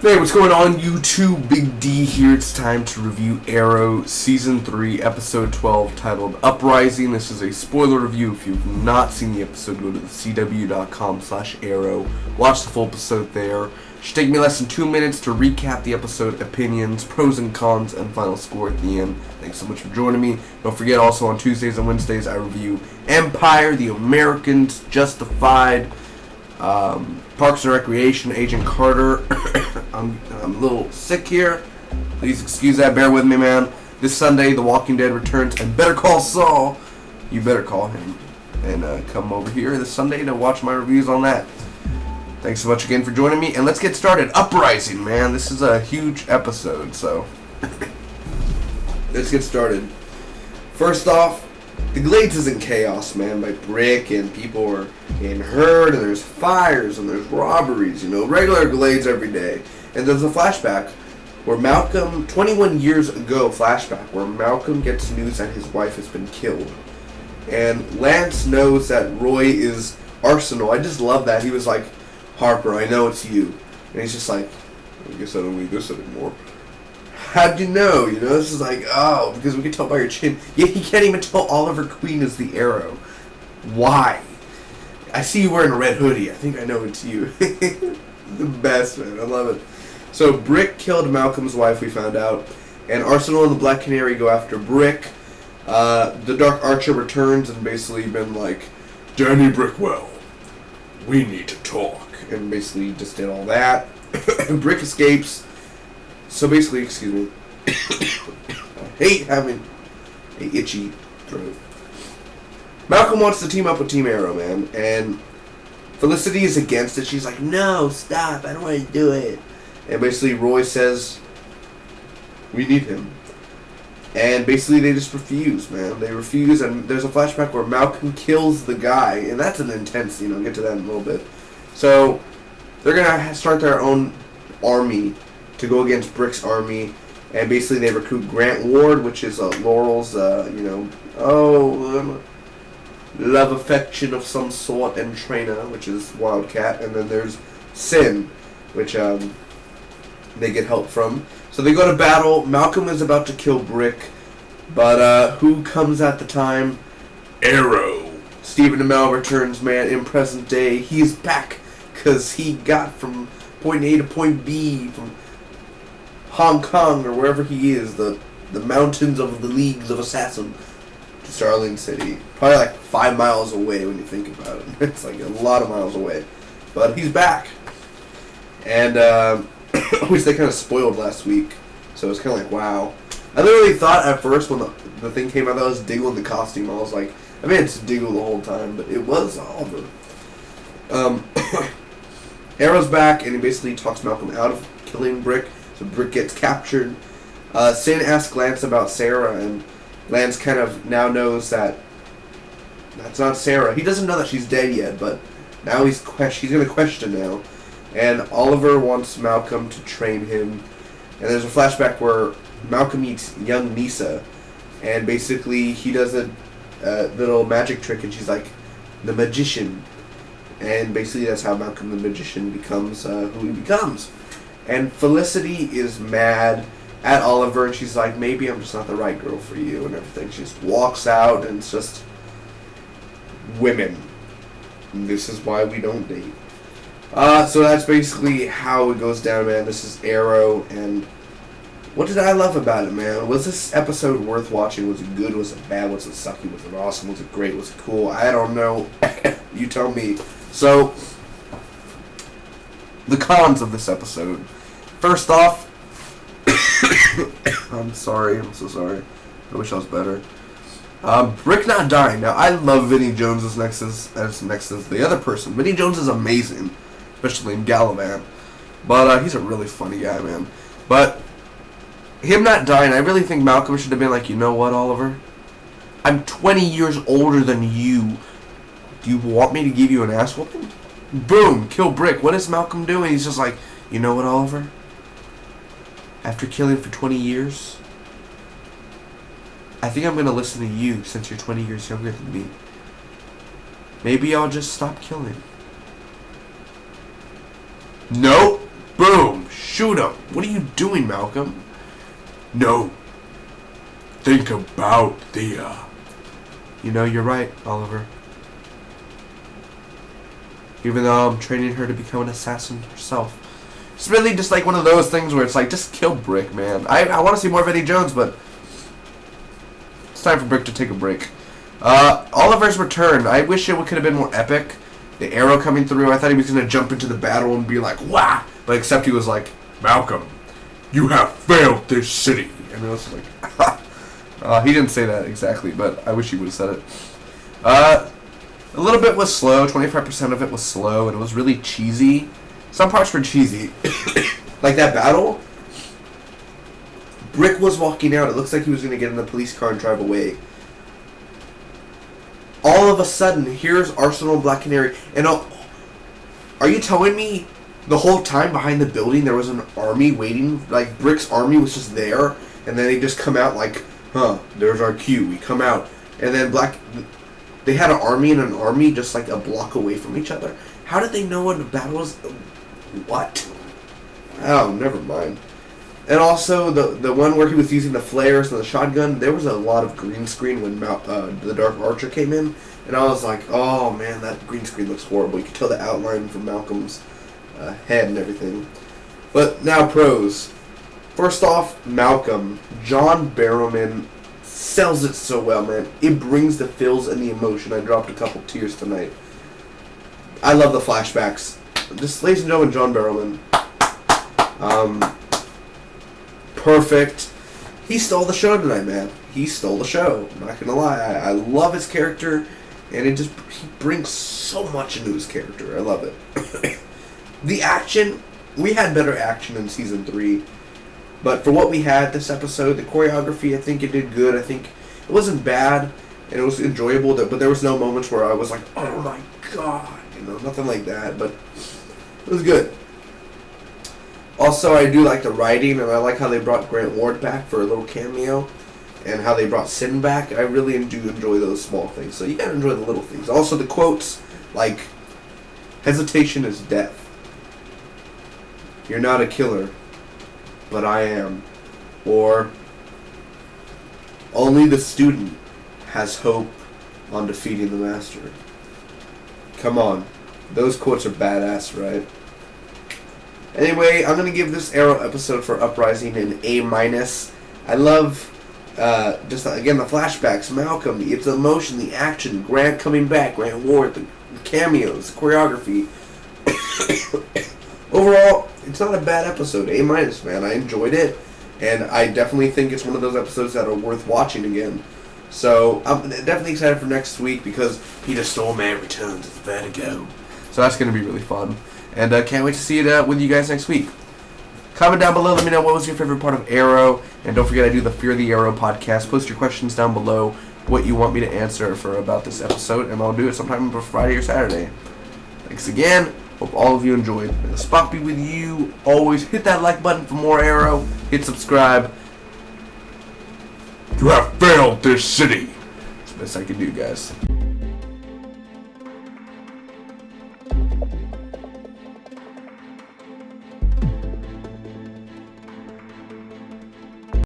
Hey, what's going on YouTube? Big D here. It's time to review Arrow Season 3, Episode 12, titled Uprising. This is a spoiler review. If you've not seen the episode, go to cw.com/arrow. Watch the full episode there. It should take me less than 2 minutes to recap the episode, opinions, pros and cons, and final score at the end. Thanks so much for joining me. Don't forget, also on Tuesdays and Wednesdays, I review Empire, The Americans, Justified, Parks and Recreation, Agent Carter. I'm a little sick here. Please excuse that. Bear with me, man. This Sunday, The Walking Dead returns, and Better Call Saul. You better call him and come over here this Sunday to watch my reviews on that. Thanks so much again for joining me, and let's get started. Uprising, man. This is a huge episode, so let's get started. First off, the Glades is in chaos, man, by Brick, and people are getting hurt, and there's fires, and there's robberies, you know, regular Glades every day. And there's a flashback where Malcolm, 21 years ago, where Malcolm gets news that his wife has been killed. And Lance knows that Roy is Arsenal. I just love that. He was like, Harper, I know it's you. And he's just like, I guess I don't need this anymore. How'd you know? You know, this is like, oh, because we can tell by your chin. Yeah, he can't even tell Oliver Queen is the Arrow. Why? I see you wearing a red hoodie. I think I know it's you. The best, man. I love it. So, Brick killed Malcolm's wife, we found out. And Arsenal and the Black Canary go after Brick. The Dark Archer returns and basically been like, Danny Brickwell, we need to talk. And basically just did all that. Brick escapes. So basically, excuse me, I hate having an itchy throat. Malcolm wants to team up with Team Arrow, man, and Felicity is against it. She's like, no, stop, I don't want to do it. And basically Roy says, we need him. And basically they just refuse, man. They refuse, and there's a flashback where Malcolm kills the guy, and that's an intense, I'll get to that in a little bit. So they're going to start their own army to go against Brick's army, and basically they recruit Grant Ward, which is Laurel's, love affection of some sort, and Trina, which is Wildcat, and then there's Sin, which they get help from. So they go to battle. Malcolm is about to kill Brick, but who comes at the time? Arrow. Stephen Amell returns, man, in present day. He's back, because he got from point A to point B, from Hong Kong or wherever he is, the mountains of the Leagues of Assassin, to Starling City. Probably like 5 miles away when you think about it. It's like a lot of miles away. But he's back. And which they kind of spoiled last week. So it's kind of like, wow. I literally thought at first when the thing came out that was Diggle in the costume. I was like, I mean, it's Diggle the whole time, but it was Oliver. Arrow's back, and he basically talks Malcolm out of killing Brick. So Brick gets captured. Sin asks Lance about Sarah, and Lance kind of now knows that that's not Sarah. He doesn't know that she's dead yet, but now he's going to question now. And Oliver wants Malcolm to train him. And there's a flashback where Malcolm meets young Nisa, and basically he does a little magic trick, and she's like, the magician. And basically that's how Malcolm the magician becomes who he becomes. And Felicity is mad at Oliver, and she's like, maybe I'm just not the right girl for you, and everything. She just walks out, and it's just women. And this is why we don't date. So that's basically how it goes down, man. This is Arrow, and what did I love about it, man? Was this episode worth watching? Was it good? Was it bad? Was it sucky? Was it awesome? Was it great? Was it cool? I don't know. You tell me. So, the cons of this episode. First off, I'm sorry, I'm so sorry. I wish I was better. Brick not dying. Now, I love Vinnie Jones as next as the other person. Vinnie Jones is amazing, especially in Gallivant. But he's a really funny guy, man. But him not dying, I really think Malcolm should have been like, you know what, Oliver? I'm 20 years older than you. Do you want me to give you an ass whooping? Boom, kill Brick. What is Malcolm doing? He's just like, you know what, Oliver? After killing for 20 years, I think I'm going to listen to you since you're 20 years younger than me. Maybe I'll just stop killing. Nope. Boom. shoot him. What are you doing, Malcolm? No. Think about the, You know, you're right, Oliver. Even though I'm training her to become an assassin herself. It's really just like one of those things where it's like, just kill Brick, man. I want to see more of Eddie Jones, but it's time for Brick to take a break. Oliver's return. I wish it could have been more epic. The arrow coming through, I thought he was going to jump into the battle and be like, wah! But except he was like, Malcolm, you have failed this city. and it was like, he didn't say that exactly, but I wish he would have said it. A little bit was slow, 25% of it was slow, and it was really cheesy. Some parts were cheesy. Like that battle, Brick was walking out, it looks like he was going to get in the police car and drive away. All of a sudden, here's Arsenal and Black Canary, and are you telling me the whole time behind the building there was an army waiting? Like, Brick's army was just there, and then they just come out like, there's our cue, we come out. And then they had an army and an army just like a block away from each other. How did they know when the battle was? What? Oh, never mind. And also, the one where he was using the flares and the shotgun, there was a lot of green screen when the Dark Archer came in. And I was like, oh man, that green screen looks horrible. You could tell the outline from Malcolm's head and everything. But now pros. First off, Malcolm. John Barrowman sells it so well, man. It brings the feels and the emotion. I dropped a couple tears tonight. I love the flashbacks. Just, ladies and gentlemen, John Barrowman. Perfect. He stole the show tonight, man. He stole the show. I'm not gonna lie. I love his character, and he brings so much into his character. I love it. The action, we had better action in season 3, but for what we had this episode, the choreography, I think it did good. I think it wasn't bad, and it was enjoyable. But there was no moments where I was like, oh my god, nothing like that. But it was good. Also, I do like the writing, and I like how they brought Grant Ward back for a little cameo, and how they brought Sin back. I really do enjoy those small things, so you gotta enjoy the little things. Also, the quotes, like, hesitation is death. You're not a killer, but I am. Or, only the student has hope on defeating the master. Come on. Those quotes are badass, right? Anyway, I'm going to give this Arrow episode for Uprising an A-. I love, just again, the flashbacks, Malcolm, it's the emotion, the action, Grant coming back, Grant Ward, the cameos, the choreography. Overall, it's not a bad episode. A-, man. I enjoyed it, and I definitely think it's one of those episodes that are worth watching again. So, I'm definitely excited for next week because Peter Stormman returns. It's better to go. So that's going to be really fun. And can't wait to see it with you guys next week. Comment down below. Let me know what was your favorite part of Arrow. And don't forget I do the Fear the Arrow podcast. Post your questions down below, what you want me to answer about this episode. And I'll do it sometime for Friday or Saturday. Thanks again. Hope all of you enjoyed. May the spot be with you. Always hit that like button for more Arrow. Hit subscribe. You have failed this city. That's the best I can do, guys.